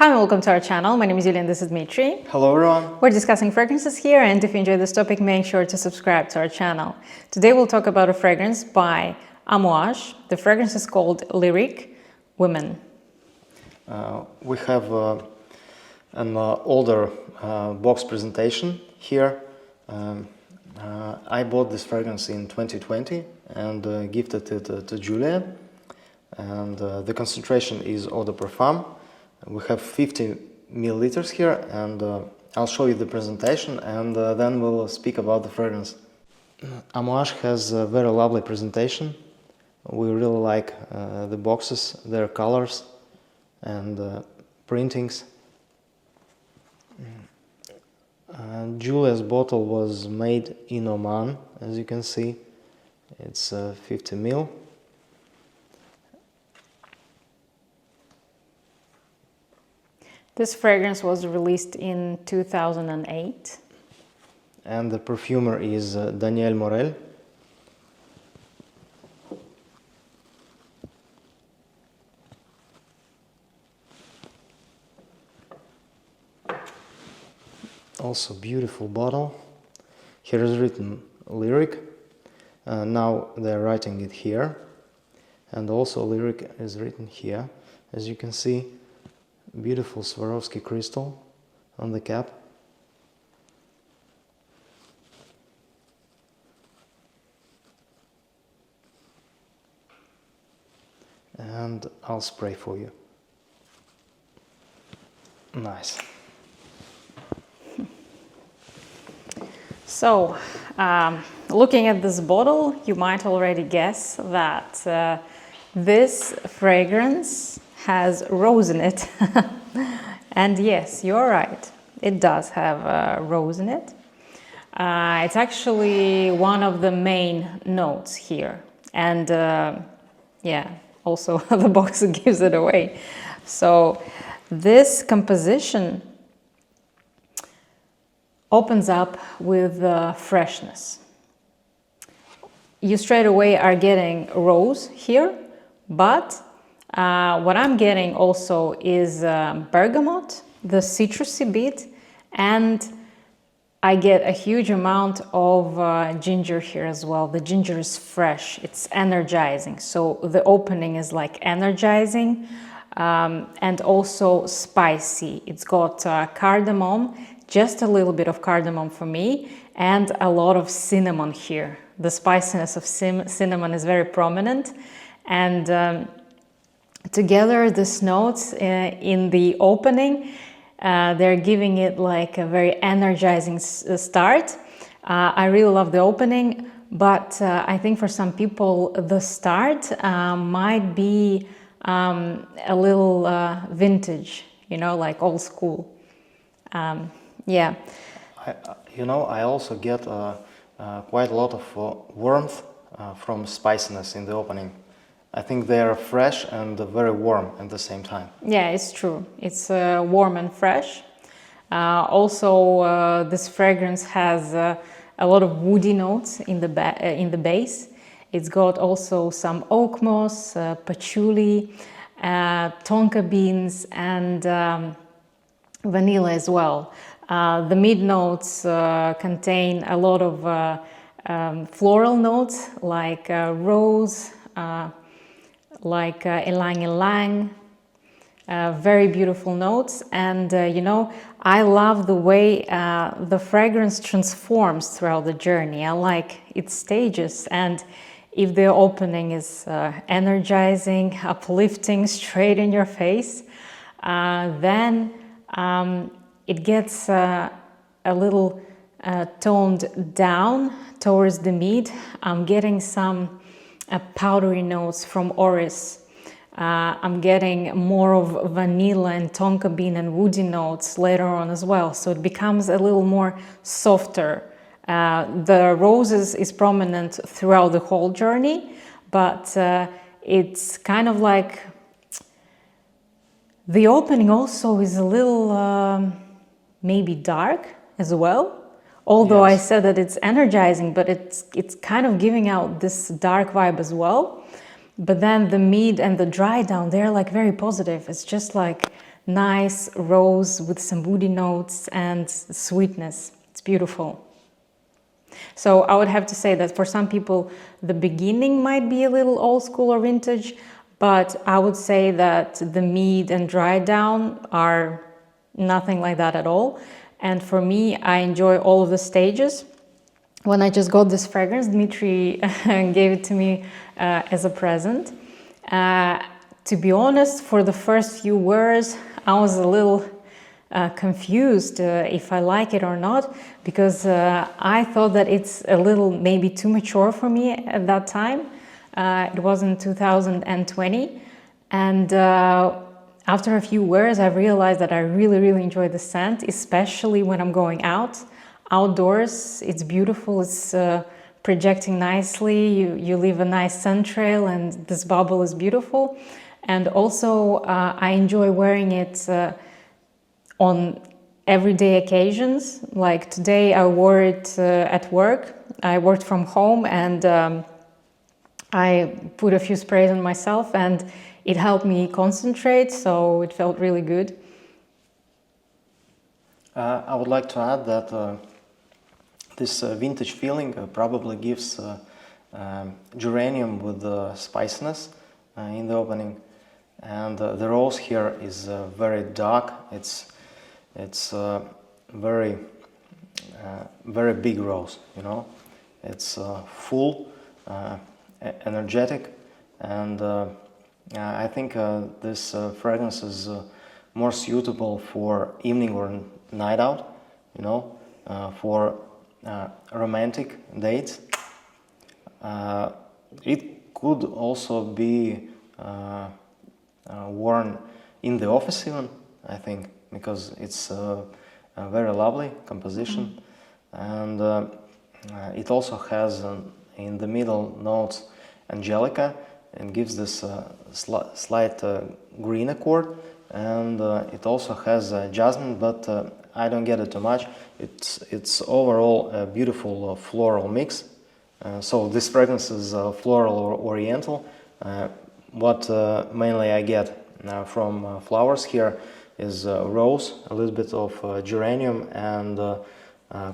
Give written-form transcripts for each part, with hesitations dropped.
Hi and welcome to our channel. My name is Yulia and this is Dmitry. Hello everyone. We're discussing fragrances here, and if you enjoy this topic, make sure to subscribe to our channel. Today we'll talk about a fragrance by Amouage. The fragrance is called Lyric Women. We have an older box presentation here. I bought this fragrance in 2020 and gifted it to Julia. And the concentration is eau de parfum. We have 50 milliliters here, and I'll show you the presentation, and then we'll speak about the fragrance. Amouage has a very lovely presentation. We really like the boxes, their colors and printings. Julia's bottle was made in Oman, as you can see. It's 50 ml. This fragrance was released in 2008. And the perfumer is Daniel Morel. Also beautiful bottle. Here is written Lyric. Now they're writing it here. And also Lyric is written here, as you can see. Beautiful Swarovski crystal on the cap. And I'll spray for you. Nice. So, looking at this bottle, you might already guess that this fragrance has rose in it. And yes, you're right, it does have rose in it. It's actually one of the main notes here, and yeah, also the box gives it away. So this composition opens up with freshness. You straight away are getting rose here, but what I'm getting also is bergamot, the citrusy bit, and I get a huge amount of ginger here as well. The ginger is fresh, it's energizing, so the opening is like energizing, and also spicy. It's got cardamom, just a little bit of cardamom for me, and a lot of cinnamon here. The spiciness of cinnamon is very prominent, and together, these notes in the opening, they're giving it like a very energizing start. I really love the opening, but I think for some people the start might be a little vintage, you know, like old school. Yeah. I also get quite a lot of warmth from spiciness in the opening. I think they are fresh and very warm at the same time. Yeah, it's true. It's warm and fresh. Also, this fragrance has a lot of woody notes in the base. It's got also some oak moss, patchouli, tonka beans, and vanilla as well. The mid notes contain a lot of floral notes like rose, like Ylang-Ylang, very beautiful notes. And I love the way the fragrance transforms throughout the journey. I like its stages, and if the opening is energizing, uplifting, straight in your face, then it gets a little toned down towards the mid. I'm getting some powdery notes from orris. I'm getting more of vanilla and tonka bean and woody notes later on as well, so it becomes a little more softer. The roses is prominent throughout the whole journey, but it's kind of like the opening also is a little maybe dark as well. Although yes. I said that it's energizing, but it's kind of giving out this dark vibe as well. But then the mid and the dry down, they're like very positive. It's just like nice rose with some woody notes and sweetness. It's beautiful. So I would have to say that for some people, the beginning might be a little old school or vintage, but I would say that the mid and dry down are nothing like that at all. And for me, I enjoy all of the stages. When I just got this fragrance, Dmitry gave it to me as a present. To be honest, for the first few wears, I was a little confused if I like it or not, because I thought that it's a little maybe too mature for me at that time. It was in 2020, and after a few wears, I realized that I really enjoy the scent, especially when I'm going out. Outdoors, it's beautiful, it's projecting nicely, you leave a nice scent trail, and this bubble is beautiful. And also, I enjoy wearing it on everyday occasions. Like today, I wore it at work. I worked from home, and I put a few sprays on myself, and it helped me concentrate, so it felt really good. I would like to add that this vintage feeling probably gives geranium with spiciness in the opening, and the rose here is very dark. It's very big rose, you know. It's full, energetic, and I think this fragrance is more suitable for evening or night out, you know, for romantic dates. It could also be worn in the office even, I think, because it's a very lovely composition. And it also has in the middle notes angelica, and gives this slight green accord, and it also has jasmine, but I don't get it too much. It's overall a beautiful floral mix. So this fragrance is floral or oriental. What mainly I get from flowers here is rose, a little bit of geranium, and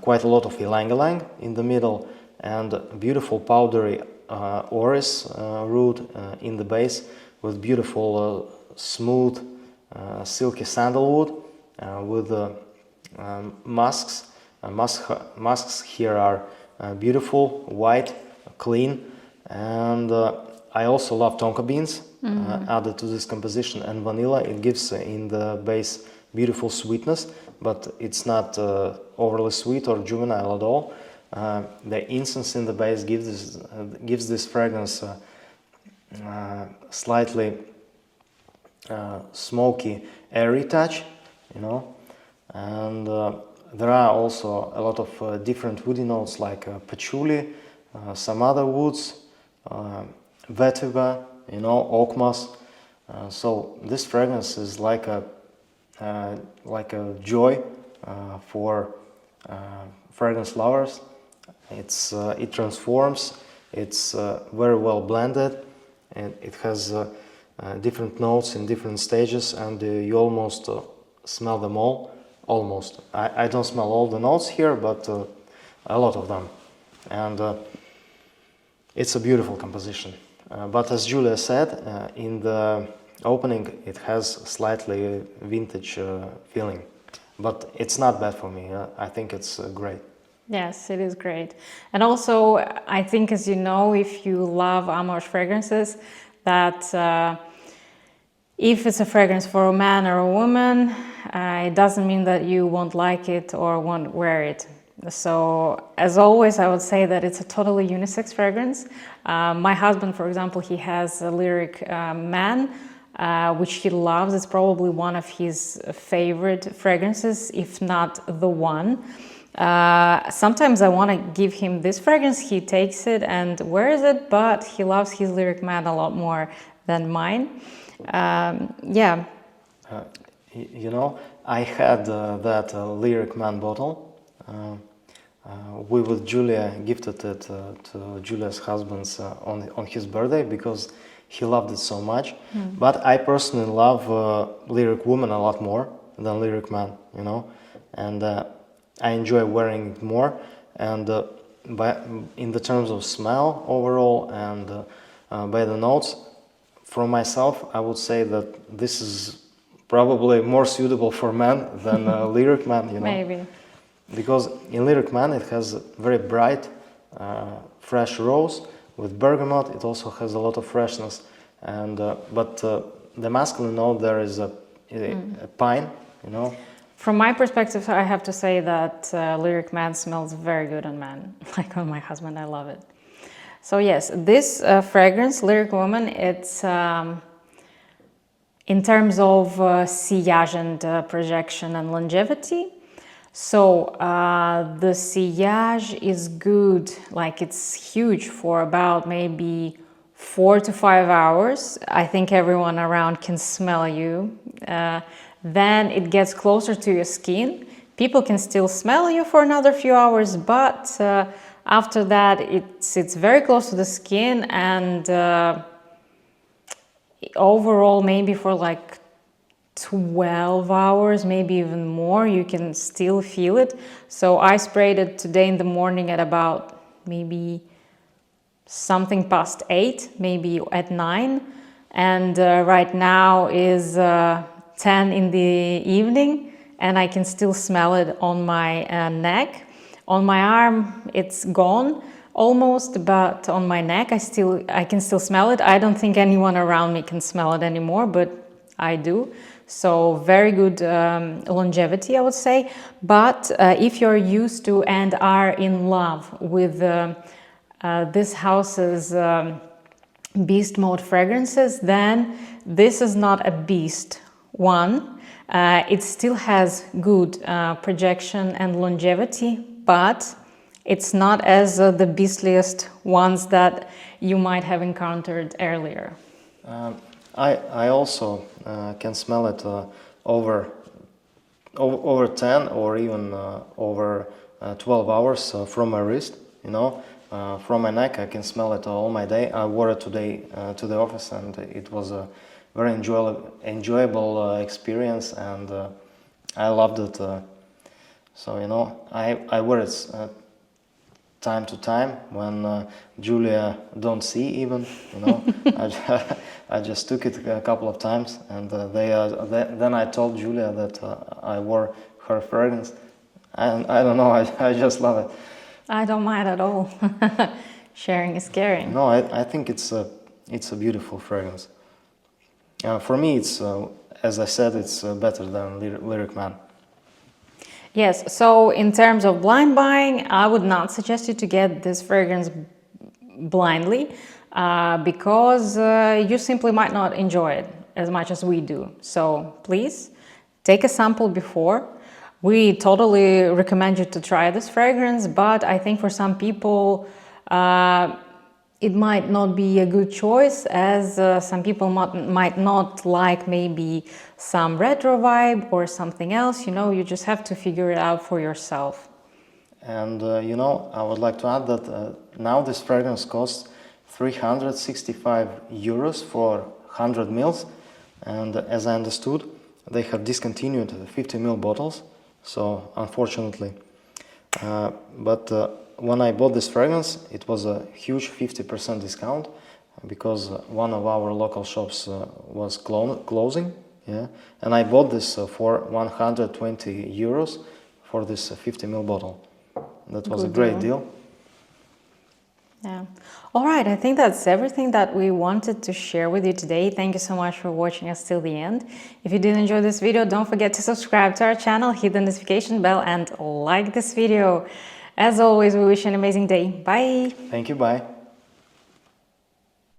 quite a lot of ylang-ylang in the middle, and beautiful powdery orris root in the base, with beautiful smooth silky sandalwood with musks. Musks here are beautiful, white, clean, and I also love tonka beans added to this composition, and vanilla. It gives in the base beautiful sweetness, but it's not overly sweet or juvenile at all. The incense in the base gives this fragrance slightly smoky, airy touch, you know. And there are also a lot of different woody notes like patchouli, some other woods, vetiver, you know, oak moss. So this fragrance is like a joy for fragrance lovers. It transforms. It's very well blended, and it has different notes in different stages, and you almost smell them all. Almost. I don't smell all the notes here, but a lot of them, and it's a beautiful composition. But as Julia said, in the opening it has slightly vintage feeling, but it's not bad for me. I think it's great. Yes, it is great. And also, I think, as you know, if you love Amouage fragrances, that if it's a fragrance for a man or a woman, it doesn't mean that you won't like it or won't wear it. So, as always, I would say that it's a totally unisex fragrance. My husband, for example, he has a Lyric Man, which he loves. It's probably one of his favorite fragrances, if not the one. Sometimes I want to give him this fragrance, he takes it and wears it, but he loves his Lyric Man a lot more than mine. Yeah. You know, I had that Lyric Man bottle. We with Julia gifted it to Julia's husband on his birthday, because he loved it so much. But I personally love Lyric Woman a lot more than Lyric Man, you know, and I enjoy wearing it more. And in the terms of smell overall and by the notes, from myself, I would say that this is probably more suitable for men than Lyric Man, you know. Maybe. Because in Lyric Man it has very bright, fresh rose with bergamot. It also has a lot of freshness, and but the masculine note there is a pine, you know. From my perspective, I have to say that Lyric Man smells very good on men, like on my husband. I love it. So yes, this fragrance, Lyric Woman, it's in terms of sillage and projection and longevity. So the sillage is good, like it's huge for about maybe 4 to 5 hours. I think everyone around can smell you. Then it gets closer to your skin. People can still smell you for another few hours, but after that it's very close to the skin, and overall maybe for like 12 hours, maybe even more, you can still feel it. So I sprayed it today in the morning at about maybe something past 8, maybe at 9, and right now is 10 in the evening, and I can still smell it on my neck. On my arm it's gone almost, but on my neck I can still smell it. I don't think anyone around me can smell it anymore, but I do. So very good longevity, I would say. But if you're used to and are in love with this house's beast mode fragrances, then this is not a beast one. It still has good projection and longevity, but it's not as the beastliest ones that you might have encountered earlier. I also can smell it over 10 or even over 12 hours from my wrist, you know. From my neck I can smell it all my day. I wore it today to the office, and it was a very enjoyable experience, and I loved it. So, you know, I wear it time to time when Julia don't see even, you know. I just took it a couple of times, and then I told Julia that I wore her fragrance, and I don't know, I just love it. I don't mind at all. Sharing is caring. No, I think it's a beautiful fragrance. For me, it's as I said, it's better than Lyric Man. Yes, so in terms of blind buying, I would not suggest you to get this fragrance blindly because you simply might not enjoy it as much as we do. So please take a sample before. We totally recommend you to try this fragrance, but I think for some people it might not be a good choice, as some people might not like maybe some retro vibe or something else. You know, you just have to figure it out for yourself. And you know, I would like to add that now this fragrance costs 365 euros for 100 mils, and as I understood, they have discontinued the 50 ml bottles, so unfortunately. But when I bought this fragrance, it was a huge 50% discount because one of our local shops was closing, yeah, and I bought this for 120 euros for this 50 ml bottle. That was a great deal. Yeah. All right, I think that's everything that we wanted to share with you today. Thank you so much for watching us till the end. If you did enjoy this video, don't forget to subscribe to our channel, hit the notification bell, and like this video. As always, we wish you an amazing day. Bye. Thank you. Bye.